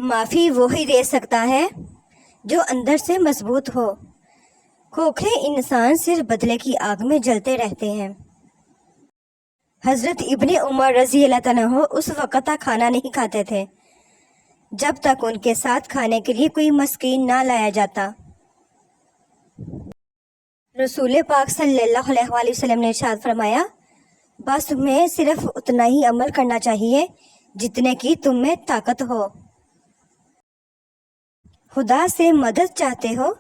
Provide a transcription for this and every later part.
معافی وہی دے سکتا ہے جو اندر سے مضبوط ہو۔ کھوکھلے انسان صرف بدلے کی آگ میں جلتے رہتے ہیں۔ حضرت ابن عمر رضی اللہ عنہ اس وقت تک کھانا نہیں کھاتے تھے جب تک ان کے ساتھ کھانے کے لیے کوئی مسکین نہ لایا جاتا۔ رسول پاک صلی اللہ علیہ وآلہ وسلم نے ارشاد فرمایا، بس تمہیں صرف اتنا ہی عمل کرنا چاہیے جتنے کی تم میں طاقت ہو۔ خدا سے مدد چاہتے ہو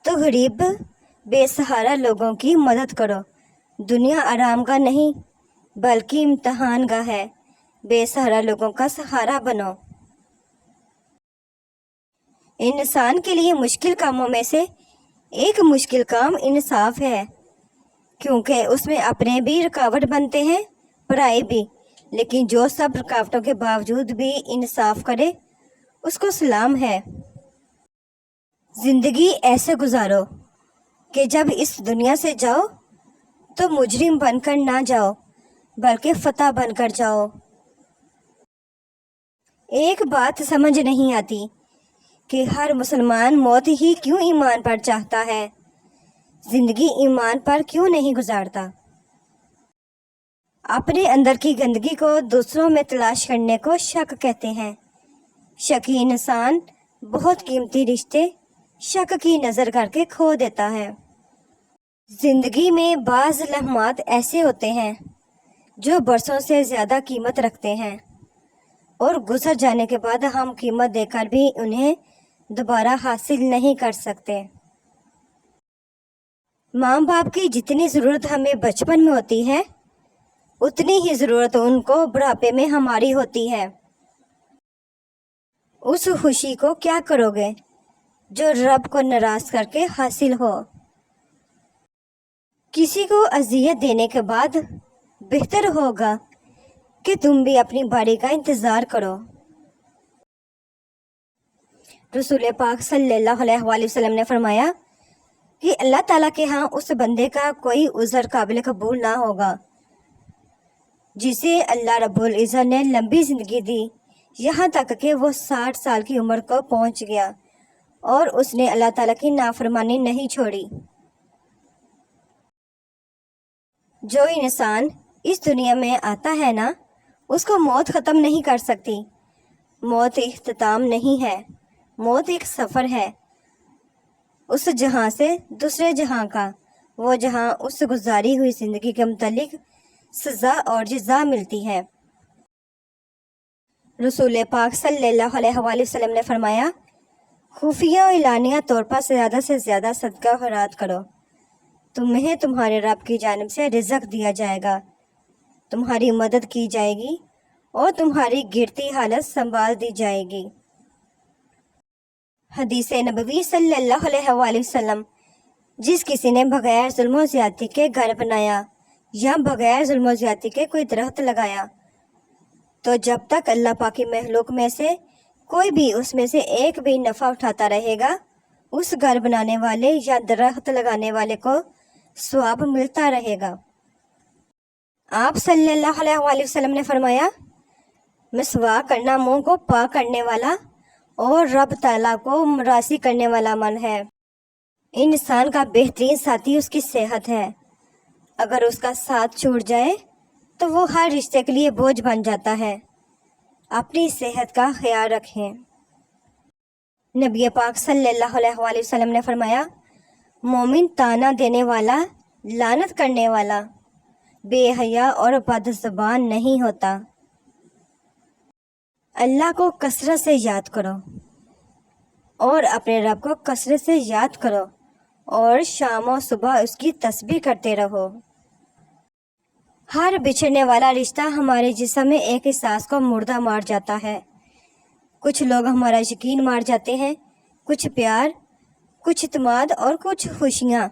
تو غریب بے سہارا لوگوں کی مدد کرو۔ دنیا آرام گاہ نہیں بلکہ امتحان گاہ ہے، بے سہارا لوگوں کا سہارا بنو۔ انسان کے لیے مشکل کاموں میں سے ایک مشکل کام انصاف ہے، کیونکہ اس میں اپنے بھی رکاوٹ بنتے ہیں، پرائے بھی، لیکن جو سب رکاوٹوں کے باوجود بھی انصاف کرے اس کو سلام ہے۔ زندگی ایسے گزارو کہ جب اس دنیا سے جاؤ تو مجرم بن کر نہ جاؤ بلکہ فتح بن کر جاؤ۔ ایک بات سمجھ نہیں آتی کہ ہر مسلمان موت ہی کیوں ایمان پر چاہتا ہے، زندگی ایمان پر کیوں نہیں گزارتا؟ اپنے اندر کی گندگی کو دوسروں میں تلاش کرنے کو شک کہتے ہیں۔ شکی انسان بہت قیمتی رشتے شک کی نظر کر کے کھو دیتا ہے۔ زندگی میں بعض لمحات ایسے ہوتے ہیں جو برسوں سے زیادہ قیمت رکھتے ہیں اور گزر جانے کے بعد ہم قیمت دے کر بھی انہیں دوبارہ حاصل نہیں کر سکتے۔ ماں باپ کی جتنی ضرورت ہمیں بچپن میں ہوتی ہے اتنی ہی ضرورت ان کو بڑھاپے میں ہماری ہوتی ہے۔ اس خوشی کو کیا کرو گے جو رب کو ناراض کر کے حاصل ہو؟ کسی کو اذیت دینے کے بعد بہتر ہوگا کہ تم بھی اپنی باری کا انتظار کرو۔ رسول پاک صلی اللہ علیہ وآلہ وسلم نے فرمایا کہ اللہ تعالیٰ کے ہاں اس بندے کا کوئی عذر قابل قبول نہ ہوگا جسے اللہ رب العزت نے لمبی زندگی دی، یہاں تک کہ وہ 60 سال کی عمر کو پہنچ گیا اور اس نے اللہ تعالیٰ کی نافرمانی نہیں چھوڑی۔ جو انسان اس دنیا میں آتا ہے نا، اس کو موت ختم نہیں کر سکتی۔ موت اختتام نہیں ہے، موت ایک سفر ہے اس جہاں سے دوسرے جہاں کا، وہ جہاں اس گزاری ہوئی زندگی کے متعلق سزا اور جزا ملتی ہے۔ رسول پاک صلی اللہ علیہ وآلہ وسلم نے فرمایا، خفیہ اور اعلانیہ طور پر زیادہ سے زیادہ صدقہ خیرات کرو، تمہیں تمہارے رب کی جانب سے رزق دیا جائے گا، تمہاری مدد کی جائے گی اور تمہاری گرتی حالت سنبھال دی جائے گی۔ حدیث نبوی صلی اللہ علیہ وآلہ وسلم، جس کسی نے بغیر ظلم و زیادتی کے گھر بنایا یا بغیر ظلم و زیادتی کے کوئی درخت لگایا تو جب تک اللہ پاک کی مخلوق میں سے کوئی بھی اس میں سے ایک بھی نفع اٹھاتا رہے گا، اس گھر بنانے والے یا درخت لگانے والے کو ثواب ملتا رہے گا۔ آپ صلی اللہ علیہ وآلہ وسلم نے فرمایا، مسواک کرنا منہ کو پاک کرنے والا اور رب تعالیٰ کو راضی کرنے والا عمل ہے۔ انسان کا بہترین ساتھی اس کی صحت ہے، اگر اس کا ساتھ چھوٹ جائے تو وہ ہر رشتے کے لیے بوجھ بن جاتا ہے۔ اپنی صحت کا خیال رکھیں۔ نبی پاک صلی اللہ علیہ وآلہ وسلم نے فرمایا، مومن طعنہ دینے والا، لعنت کرنے والا، بے حیا اور بد زبان نہیں ہوتا۔ اللہ کو کثرت سے یاد کرو اور اپنے رب کو کثرت سے یاد کرو اور شام و صبح اس کی تسبیح کرتے رہو۔ ہر بچھڑنے والا رشتہ ہمارے جسم میں ایک احساس کو مردہ مار جاتا ہے۔ کچھ لوگ ہمارا یقین مار جاتے ہیں، کچھ پیار، کچھ اعتماد اور کچھ خوشیاں۔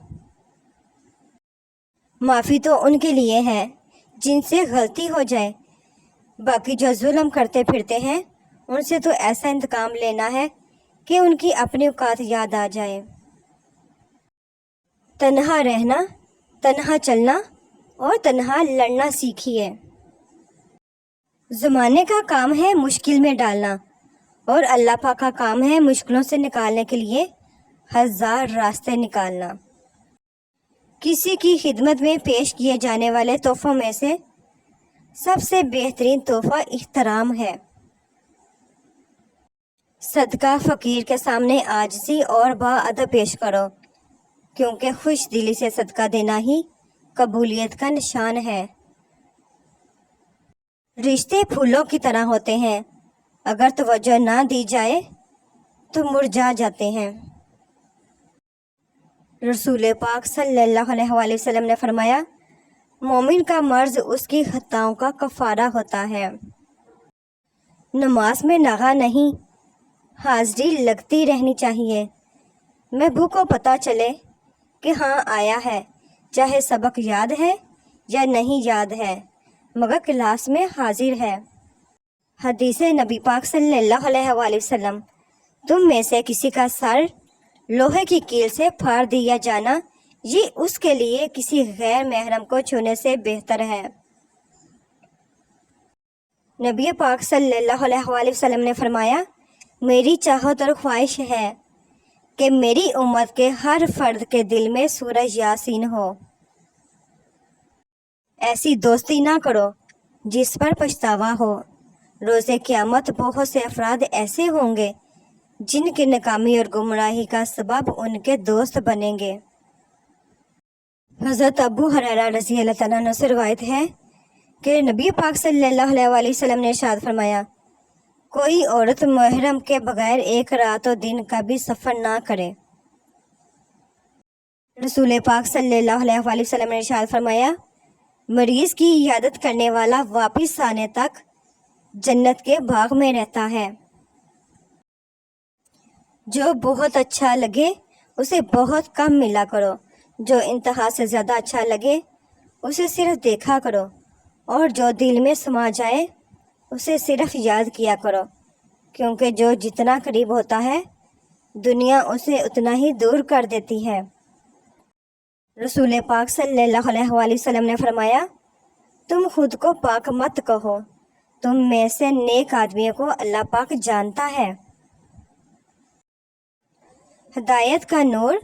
معافی تو ان کے لیے ہے جن سے غلطی ہو جائے، باقی جو ظلم کرتے پھرتے ہیں ان سے تو ایسا انتقام لینا ہے کہ ان کی اپنی اوقات یاد آ جائے۔ تنہا رہنا، تنہا چلنا اور تنہا لڑنا سیکھیے۔ زمانے کا کام ہے مشکل میں ڈالنا اور اللہ پاک کا کام ہے مشکلوں سے نکالنے کے لیے 1000 راستے نکالنا۔ کسی کی خدمت میں پیش کیے جانے والے تحفوں میں سے سب سے بہترین تحفہ احترام ہے۔ صدقہ فقیر کے سامنے عاجزی اور باادب پیش کرو، کیونکہ خوش دلی سے صدقہ دینا ہی قبولیت کا نشان ہے۔ رشتے پھولوں کی طرح ہوتے ہیں، اگر توجہ نہ دی جائے تو مرجھا جاتے ہیں۔ رسول پاک صلی اللہ علیہ وآلہ وسلم نے فرمایا، مومن کا مرض اس کی خطاؤں کا کفارہ ہوتا ہے۔ نماز میں ناغہ نہیں، حاضری لگتی رہنی چاہیے۔ محبوب کو پتہ چلے کہ ہاں آیا ہے، چاہے سبق یاد ہے یا نہیں یاد ہے، مگر کلاس میں حاضر ہے۔ حدیث نبی پاک صلی اللہ علیہ وآلہ وسلم، تم میں سے کسی کا سر لوہے کی کیل سے پھاڑ دیا جانا، یہ اس کے لیے کسی غیر محرم کو چھونے سے بہتر ہے۔ نبی پاک صلی اللہ علیہ وآلہ وسلم نے فرمایا، میری چاہت اور خواہش ہے کہ میری امت کے ہر فرد کے دل میں سورہ یاسین ہو۔ ایسی دوستی نہ کرو جس پر پچھتاوا ہو۔ روز قیامت بہت سے افراد ایسے ہوں گے جن کی ناکامی اور گمراہی کا سبب ان کے دوست بنیں گے۔ حضرت ابو ہریرہ رضی اللہ تعالیٰ عنہ سے روایت ہے کہ نبی پاک صلی اللہ علیہ وآلہ وسلم نے ارشاد فرمایا، کوئی عورت محرم کے بغیر ایک رات و دن کا بھی سفر نہ کرے۔ رسول پاک صلی اللہ علیہ وآلہ وسلم نے ارشاد فرمایا، مریض کی عیادت کرنے والا واپس آنے تک جنت کے باغ میں رہتا ہے۔ جو بہت اچھا لگے اسے بہت کم ملا کرو، جو انتہا سے زیادہ اچھا لگے اسے صرف دیکھا کرو، اور جو دل میں سما جائے اسے صرف یاد کیا کرو، کیونکہ جو جتنا قریب ہوتا ہے دنیا اسے اتنا ہی دور کر دیتی ہے۔ رسول پاک صلی اللہ علیہ وآلہ وسلم نے فرمایا، تم خود کو پاک مت کہو، تم میں سے نیک آدمیوں کو اللہ پاک جانتا ہے۔ ہدایت کا نور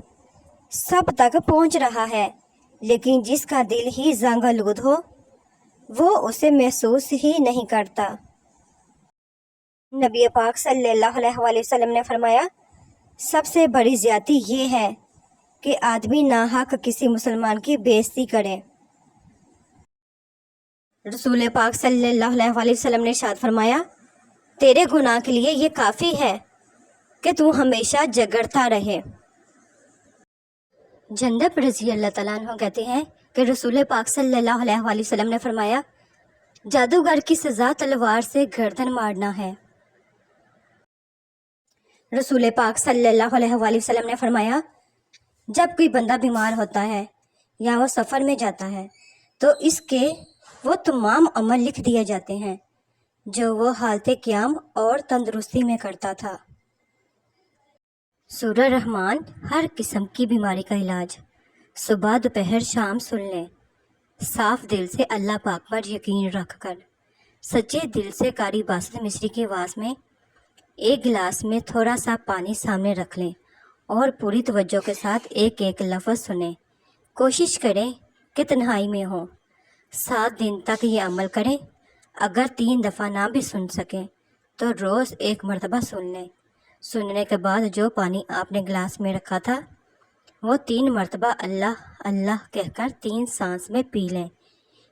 سب تک پہنچ رہا ہے، لیکن جس کا دل ہی زنگ آلود ہو وہ اسے محسوس ہی نہیں کرتا۔ نبی پاک صلی اللہ علیہ وآلہ وسلم نے فرمایا، سب سے بڑی زیادتی یہ ہے کہ آدمی ناحق کسی مسلمان کی بے عزتی کرے۔ رسول پاک صلی اللہ علیہ وآلہ وسلم نے ارشاد فرمایا، تیرے گناہ کے لیے یہ کافی ہے کہ تو ہمیشہ جگڑتا رہے۔ جندب رضی اللہ تعالیٰ عنہ کہتے ہیں کہ رسول پاک صلی اللہ علیہ وآلہ وسلم نے فرمایا، جادوگر کی سزا تلوار سے گردن مارنا ہے۔ رسول پاک صلی اللہ علیہ وآلہ وسلم نے فرمایا، جب کوئی بندہ بیمار ہوتا ہے یا وہ سفر میں جاتا ہے تو اس کے وہ تمام عمل لکھ دیے جاتے ہیں جو وہ حالت قیام اور تندرستی میں کرتا تھا۔ سورہ رحمان ہر قسم کی بیماری کا علاج۔ صبح دوپہر شام سن لیں، صاف دل سے اللہ پاک پر یقین رکھ کر، سچے دل سے قاری باسط مصری کی آواز میں ایک گلاس میں تھوڑا سا پانی سامنے رکھ لیں اور پوری توجہ کے ساتھ ایک ایک لفظ سنیں۔ کوشش کریں کہ تنہائی میں ہوں۔ 7 دن تک یہ عمل کریں۔ اگر 3 دفعہ نہ بھی سن سکیں تو روز 1 مرتبہ سن لیں۔ سننے کے بعد جو پانی آپ نے گلاس میں رکھا تھا وہ 3 مرتبہ اللہ اللہ کہہ کر 3 سانس میں پی لیں۔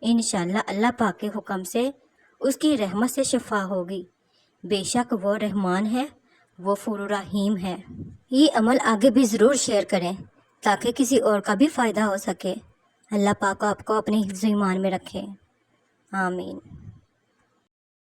انشاءاللہ اللہ پاک کے حکم سے اس کی رحمت سے شفا ہوگی۔ بے شک وہ رحمان ہے، وہ غفور رحیم ہے۔ یہ عمل آگے بھی ضرور شیئر کریں تاکہ کسی اور کا بھی فائدہ ہو سکے۔ اللہ پاک آپ کو اپنے حفظ و ایمان میں رکھے، آمین۔